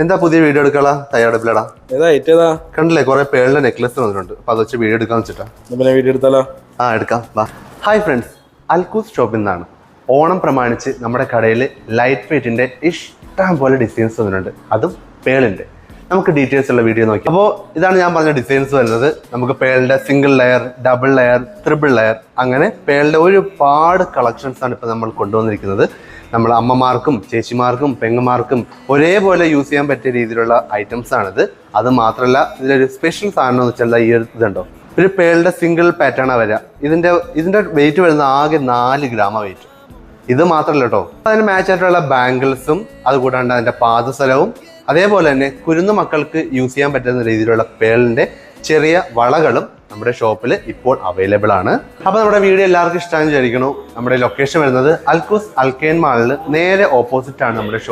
എന്താ പുതിയ വീഡിയോ എടുക്കാ തയ്യാറെടുപ്പിലടാ? കണ്ടില്ലേ കുറെ പേളിന്റെ നെക്ലസ് വന്നിട്ടുണ്ട്. അപ്പൊ അത് വെച്ച് വീഡിയോ എടുക്കാന്ന് വെച്ചിട്ടാ. വീഡിയോ എടുത്താലോ? എടുക്കാം വാ. ഹായ് ഫ്രണ്ട്സ്, അൽക്കൂസ് ഷോപ്പിൽ നിന്നാണ്. ഓണം പ്രമാണിച്ച് നമ്മുടെ കടയിൽ ലൈറ്റ് വെയിറ്റിന്റെ ഇഷ്ടം പോലെ ഡിസൈൻസ് വന്നിട്ടുണ്ട്, അതും പേളിന്റെ. നമുക്ക് ഡീറ്റെയിൽസ് ഉള്ള വീഡിയോ നോക്കി. അപ്പോൾ ഇതാണ് ഞാൻ പറഞ്ഞ ഡിസൈൻസ് വരുന്നത്. നമുക്ക് പേളിന്റെ single layer, double layer, triple layer, അങ്ങനെ പേളിന്റെ ഒരുപാട് കളക്ഷൻസ് ആണ് ഇപ്പോൾ നമ്മൾ കൊണ്ടുവന്നിരിക്കുന്നത്. നമ്മൾ അമ്മമാർക്കും ചേച്ചിമാർക്കും പെങ്ങന്മാർക്കും ഒരേപോലെ യൂസ് ചെയ്യാൻ പറ്റിയ രീതിയിലുള്ള ഐറ്റംസ് ആണിത്. അത് മാത്രമല്ല, ഇതിലൊരു സ്പെഷ്യൽ സാധനം എന്ന് വെച്ചാൽ ഈ ഇതുണ്ടോ, ഒരു പേളിന്റെ സിംഗിൾ പാറ്റേൺ വരിക. ഇതിന്റെ വെയിറ്റ് വരുന്നത് ആകെ 4 ഗ്രാം വെയിറ്റ്. ഇത് മാത്രമല്ല കേട്ടോ, അതിന് മാച്ച് ആയിട്ടുള്ള ബാംഗിൾസും അതുകൂടാണ്ട് അതിന്റെ പാദസരവും അതേപോലെ തന്നെ കുരുന്നു മക്കൾക്ക് യൂസ് ചെയ്യാൻ പറ്റുന്ന രീതിയിലുള്ള പേളിന്റെ ചെറിയ വളകളും നമ്മുടെ ഷോപ്പിൽ ഇപ്പോൾ അവൈലബിൾ ആണ്. അപ്പോൾ നമ്മുടെ വീഡിയോ എല്ലാവർക്കും ഇഷ്ടമാണെന്ന് വിചാരിക്കുന്നു. നമ്മുടെ ലൊക്കേഷൻ വരുന്നത് അൽക്കൂസ് അൽക്കൈൻ മാളിൽ നേരെ ഓപ്പോസിറ്റ് ആണ് നമ്മുടെ ഷോപ്പ്.